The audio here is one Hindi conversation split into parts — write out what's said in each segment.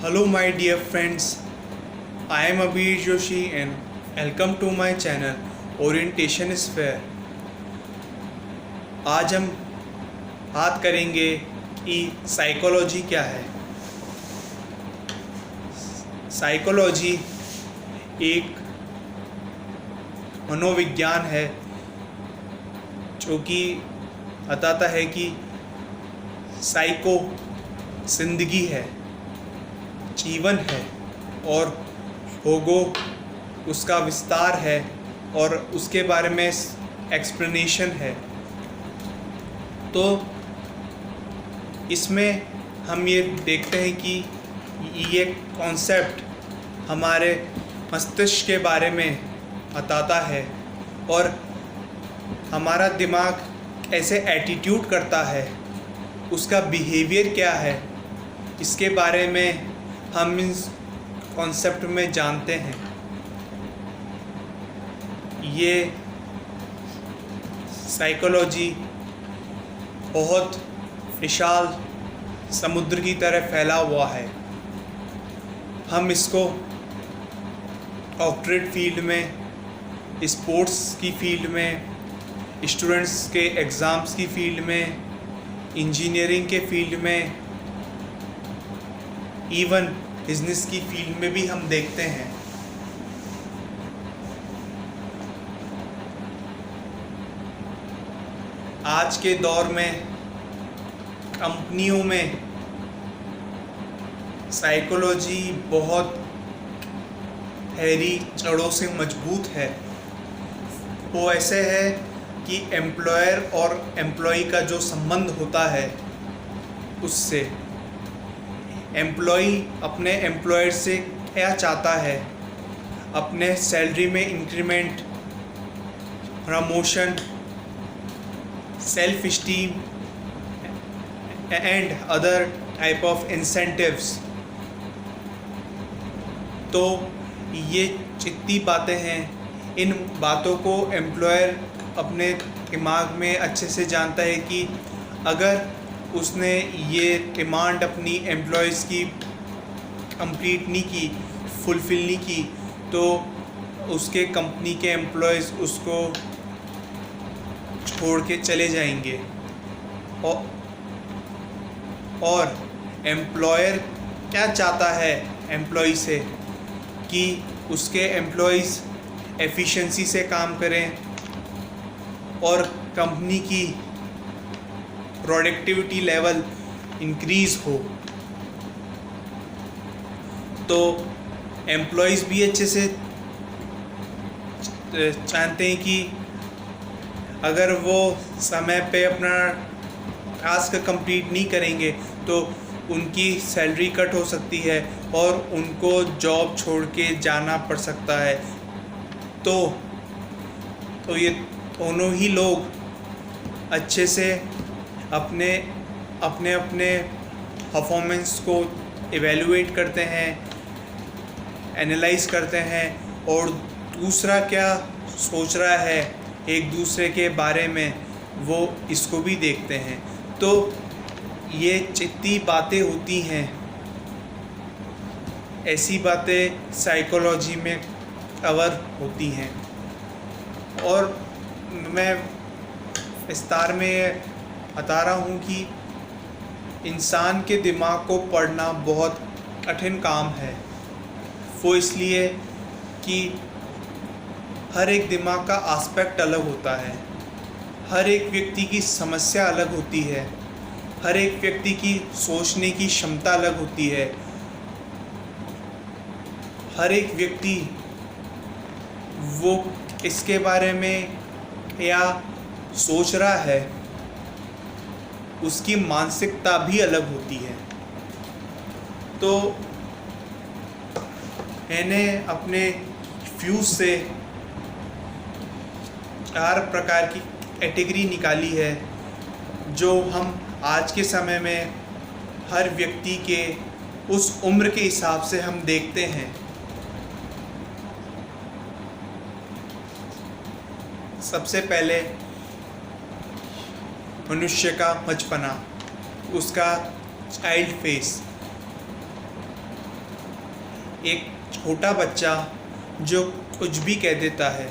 Hello my dear friends, I am Abir Joshi and welcome to my channel Orientation Sphere। आज हम बात करेंगे कि साइकोलॉजी क्या है। साइकोलॉजी एक मनोविज्ञान है जो कि बताता है कि साइको जिंदगी है, जीवन है और लोगो उसका विस्तार है और उसके बारे में एक्सप्लेनेशन है। तो इसमें हम ये देखते हैं कि ये कॉन्सेप्ट हमारे मस्तिष्क के बारे में बताता है और हमारा दिमाग कैसे एटीट्यूड करता है, उसका बिहेवियर क्या है, इसके बारे में हम इस कॉन्सेप्ट में जानते हैं। ये साइकोलॉजी बहुत विशाल समुद्र की तरह फैला हुआ है। हम इसको डॉक्टरेट फील्ड में, स्पोर्ट्स की फील्ड में, स्टूडेंट्स के एग्ज़ाम्स की फील्ड में, इंजीनियरिंग के फील्ड में, इवन बिजनेस की फील्ड में भी हम देखते हैं। आज के दौर में कंपनियों में साइकोलॉजी बहुत गहरी जड़ों से मजबूत है। वो ऐसे है कि एम्प्लॉयर और एम्प्लॉई का जो संबंध होता है, उससे एम्प्लॉई अपने एम्प्लॉयर से क्या चाहता है, अपने सैलरी में increment, promotion, self esteem and other type of incentives. तो ये जितनी बातें हैं, इन बातों को एम्प्लॉयर अपने दिमाग में अच्छे से जानता है कि अगर उसने ये डिमांड अपनी एम्प्लॉयज़ की कंप्लीट नहीं की, फुलफ़िल नहीं की, तो उसके कंपनी के एम्प्लॉयज़ उसको छोड़ के चले जाएंगे। और एम्प्लॉयर क्या चाहता है एम्प्लॉय से कि उसके एम्प्लॉयज़ एफिशिएंसी से काम करें और कंपनी की प्रोडक्टिविटी लेवल इंक्रीज़ हो। तो एम्प्लॉयज़ भी अच्छे से जानते हैं कि अगर वो समय पे अपना टास्क कंप्लीट नहीं करेंगे तो उनकी सैलरी कट हो सकती है और उनको जॉब छोड़ के जाना पड़ सकता है। तो ये दोनों ही लोग अच्छे से अपने परफॉर्मेंस को इवैल्यूएट करते हैं, एनालाइज करते हैं और दूसरा क्या सोच रहा है एक दूसरे के बारे में, वो इसको भी देखते हैं। तो ये जितनी बातें होती हैं, ऐसी बातें साइकोलॉजी में कवर होती हैं। और मैं विस्तार में बता रहा हूँ कि इंसान के दिमाग को पढ़ना बहुत कठिन काम है। वो इसलिए कि हर एक दिमाग का एस्पेक्ट अलग होता है, हर एक व्यक्ति की समस्या अलग होती है, हर एक व्यक्ति की सोचने की क्षमता अलग होती है। हर एक व्यक्ति वो इसके बारे में क्या सोच रहा है, उसकी मानसिकता भी अलग होती है। तो मैंने अपने व्यूज से 4 प्रकार की कैटेगरी निकाली है जो हम आज के समय में हर व्यक्ति के उस उम्र के हिसाब से हम देखते हैं। सबसे पहले मनुष्य का बचपना, उसका चाइल्ड फेस। एक छोटा बच्चा जो कुछ भी कह देता है,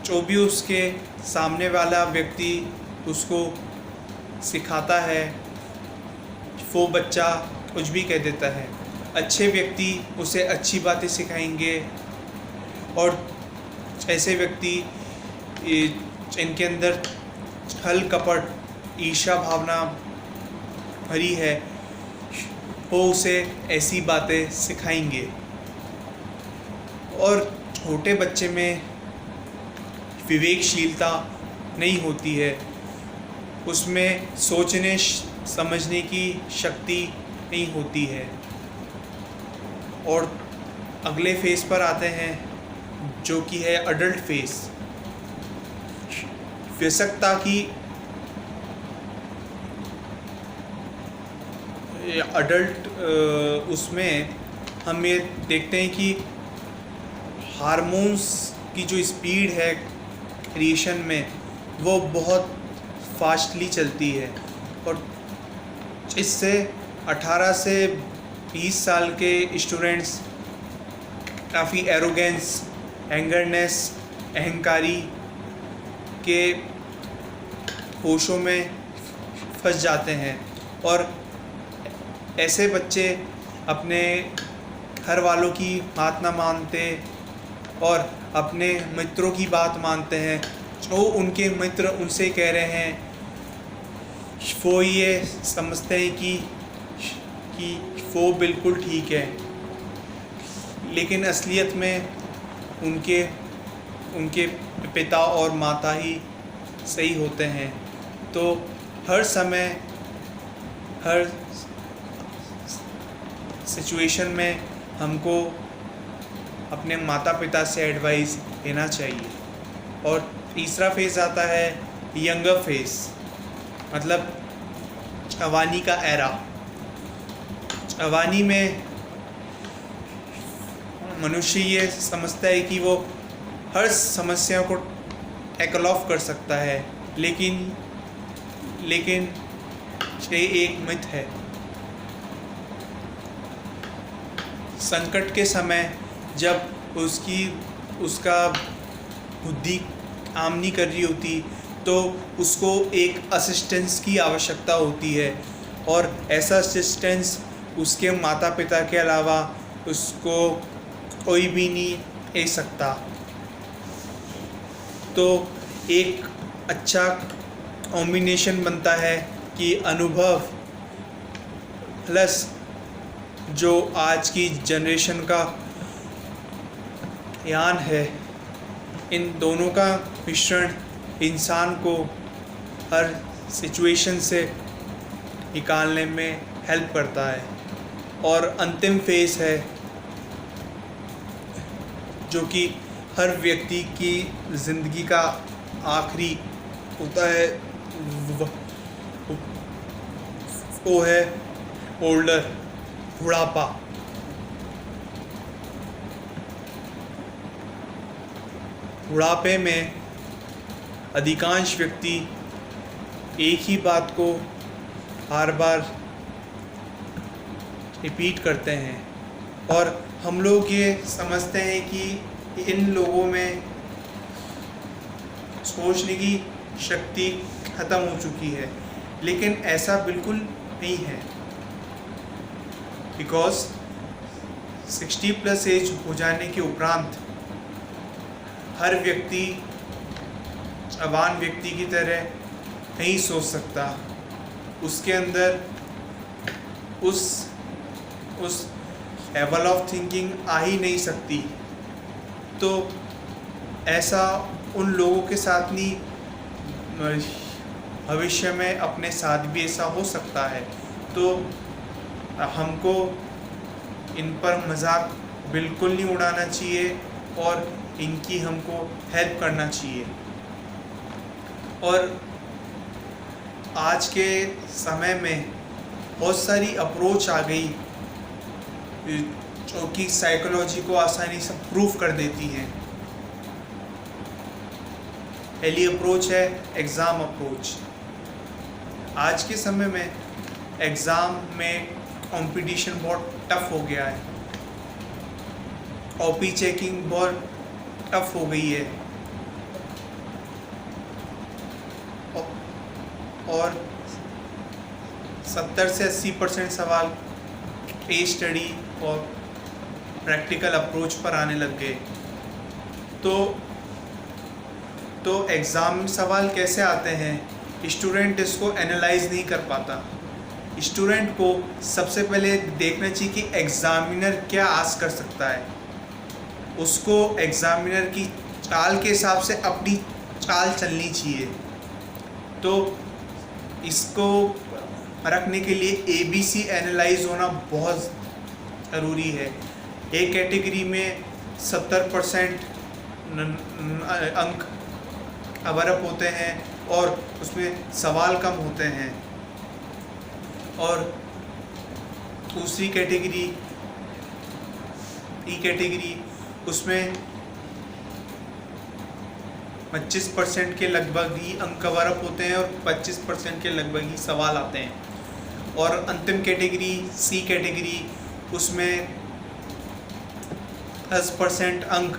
जो भी उसके सामने वाला व्यक्ति उसको सिखाता है, वो बच्चा कुछ भी कह देता है। अच्छे व्यक्ति उसे अच्छी बातें सिखाएंगे और ऐसे व्यक्ति इनके अंदर छल कपट ईर्ष्या भावना भरी है, वो उसे ऐसी बातें सिखाएंगे। और छोटे बच्चे में विवेकशीलता नहीं होती है, उसमें सोचने समझने की शक्ति नहीं होती है। और अगले फेज़ पर आते हैं जो कि है अडल्ट फेज़। वयस्कता की अडल्ट उसमें हम ये देखते हैं कि हार्मोन्स की जो स्पीड है क्रिएशन में वो बहुत फास्टली चलती है, और इससे 18 से 20 साल के स्टूडेंट्स काफ़ी एरोगेंस, एंगरनेस, अहंकारी के होशों में फंस जाते हैं। और ऐसे बच्चे अपने घर वालों की बात ना मानते और अपने मित्रों की बात मानते हैं। जो उनके मित्र उनसे कह रहे हैं वो ये समझते हैं कि वो बिल्कुल ठीक है, लेकिन असलियत में उनके पिता और माता ही सही होते हैं। तो हर समय हर सिचुएशन में हमको अपने माता पिता से एडवाइस लेना चाहिए। और तीसरा फेज़ आता है यंगर फेज़, मतलब जवानी का एरा। जवानी में मनुष्य ये समझता है कि वो हर समस्या को टैकल ऑफ कर सकता है, लेकिन ये एक मिथ है। संकट के समय जब उसका बुद्धि काम नहीं कर रही होती तो उसको एक असिस्टेंस की आवश्यकता होती है, और ऐसा असिस्टेंस उसके माता पिता के अलावा उसको कोई भी नहीं दे सकता। तो एक अच्छा कॉम्बिनेशन बनता है कि अनुभव प्लस जो आज की जनरेशन का ज्ञान है, इन दोनों का मिश्रण इंसान को हर सिचुएशन से निकालने में हेल्प करता है। और अंतिम फेज़ है जो कि हर व्यक्ति की ज़िंदगी का आखिरी होता है, वो है ओल्डर, बुढ़ापा। बुढ़ापे में अधिकांश व्यक्ति एक ही बात को बार बार रिपीट करते हैं, और हम लोग ये समझते हैं कि इन लोगों में सोचने की शक्ति ख़त्म हो चुकी है, लेकिन ऐसा बिल्कुल नहीं है। बिकॉज 60+ एज हो जाने के उपरांत हर व्यक्ति जवान व्यक्ति की तरह नहीं सोच सकता। उसके अंदर उस लेवल ऑफ थिंकिंग आ ही नहीं सकती। तो ऐसा उन लोगों के साथ नहीं, भविष्य में अपने साथ भी ऐसा हो सकता है। तो हमको इन पर मजाक बिल्कुल नहीं उड़ाना चाहिए और इनकी हमको हेल्प करना चाहिए। और आज के समय में बहुत सारी अप्रोच आ गई जो कि साइकोलॉजी को आसानी से प्रूव कर देती हैं। पहली अप्रोच है एग्ज़ाम अप्रोच। आज के समय में एग्ज़ाम में कंपटीशन बहुत टफ हो गया है। ओपी चेकिंग बहुत टफ हो गई है और 70 से 80% सवाल केस स्टडी और प्रैक्टिकल अप्रोच पर आने लग गए। तो एग्ज़ाम में सवाल कैसे आते हैं, स्टूडेंट इसको एनालाइज नहीं कर पाता। स्टूडेंट को सबसे पहले देखना चाहिए कि एग्ज़ामिनर क्या आस्क कर सकता है, उसको एग्ज़ामिनर की चाल के हिसाब से अपनी चाल चलनी चाहिए। तो इसको रखने के लिए ABC एनालाइज होना बहुत ज़रूरी है। एक कैटेगरी में 70% अंक कवरअप होते हैं और उसमें सवाल कम होते हैं, और दूसरी कैटेगरी E कैटेगरी उसमें 25% के लगभग ही अंक कवरअप होते हैं और 25% के लगभग ही सवाल आते हैं। और अंतिम कैटेगरी C कैटेगरी उसमें 10% अंक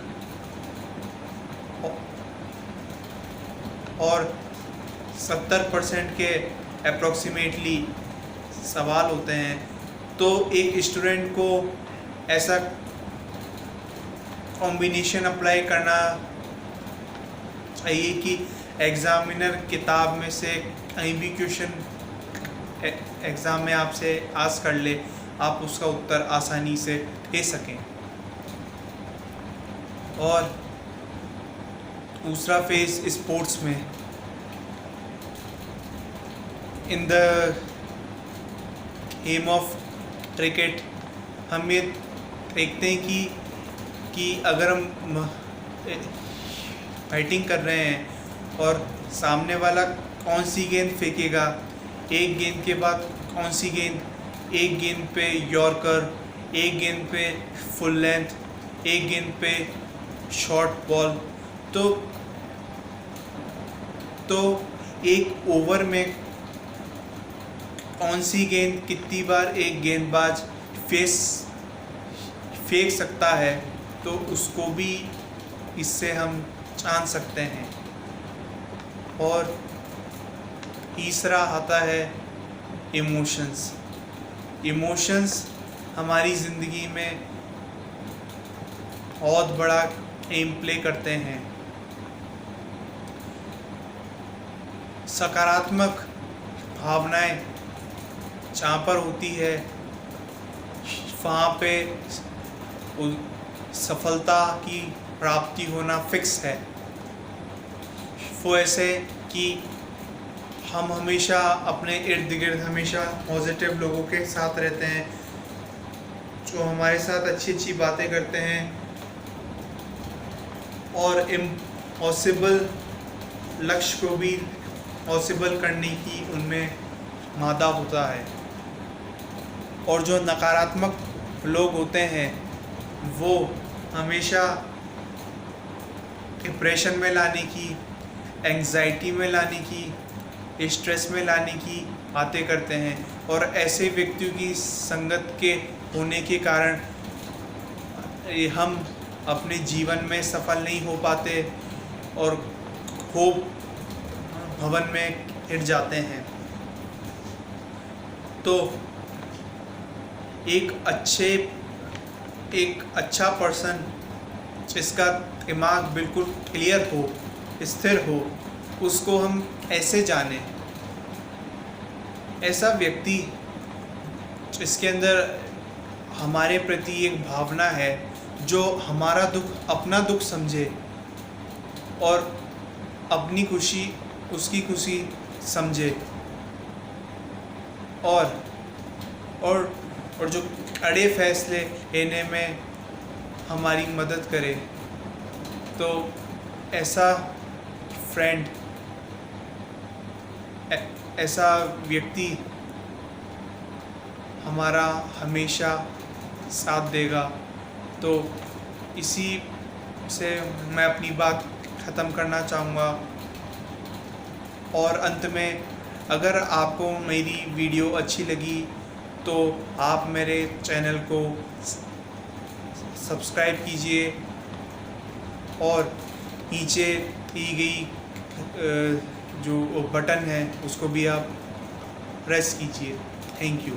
और 70% के अप्रॉक्सीमेटली सवाल होते हैं। तो एक स्टूडेंट को ऐसा कॉम्बिनेशन अप्लाई करना चाहिए कि एग्ज़ामिनर किताब में से कहीं भी क्वेश्चन एग्ज़ाम में आपसे आस्क कर ले, आप उसका उत्तर आसानी से दे सकें। और दूसरा फेज़ स्पोर्ट्स में, in the game of cricket हम ये देखते हैं कि अगर हम फाइटिंग कर रहे हैं और सामने वाला कौन सी गेंद फेंकेगा, एक गेंद के बाद कौन सी गेंद, एक गेंद पे यॉर्कर, एक गेंद पे फुल लेंथ, एक गेंद पे शॉर्ट बॉल, तो एक ओवर में कौन सी गेंद कितनी बार एक गेंदबाज फेंक सकता है, तो उसको भी इससे हम जान सकते हैं। और तीसरा आता है इमोशंस हमारी ज़िंदगी में बहुत बड़ा गेम प्ले करते हैं। सकारात्मक भावनाएं जहाँ पर होती है वहाँ पे सफलता की प्राप्ति होना फिक्स है। वो ऐसे कि हम हमेशा अपने इर्द गिर्द हमेशा पॉजिटिव लोगों के साथ रहते हैं, जो हमारे साथ अच्छी अच्छी बातें करते हैं और इम्पॉसिबल लक्ष्य को भी पॉसिबल करने की उनमें मादा होता है। और जो नकारात्मक लोग होते हैं वो हमेशा डिप्रेशन में लाने की, एंग्जाइटी में लाने की, स्ट्रेस में लाने की बातें करते हैं। और ऐसे व्यक्तियों की संगत के होने के कारण हम अपने जीवन में सफल नहीं हो पाते और खूब भवन में गिर जाते हैं। तो एक अच्छा पर्सन जिसका दिमाग बिल्कुल क्लियर हो, स्थिर हो, उसको हम ऐसे जाने, ऐसा व्यक्ति जिसके अंदर हमारे प्रति एक भावना है, जो हमारा दुख अपना दुख समझे और अपनी खुशी उसकी खुशी समझे, और जो कड़े फैसले लेने में हमारी मदद करे। तो ऐसा फ्रेंड, ऐसा व्यक्ति हमारा हमेशा साथ देगा। तो इसी से मैं अपनी बात ख़त्म करना चाहूँगा। और अंत में, अगर आपको मेरी वीडियो अच्छी लगी तो आप मेरे चैनल को सब्सक्राइब कीजिए और नीचे दी गई जो बटन है उसको भी आप प्रेस कीजिए। Thank you.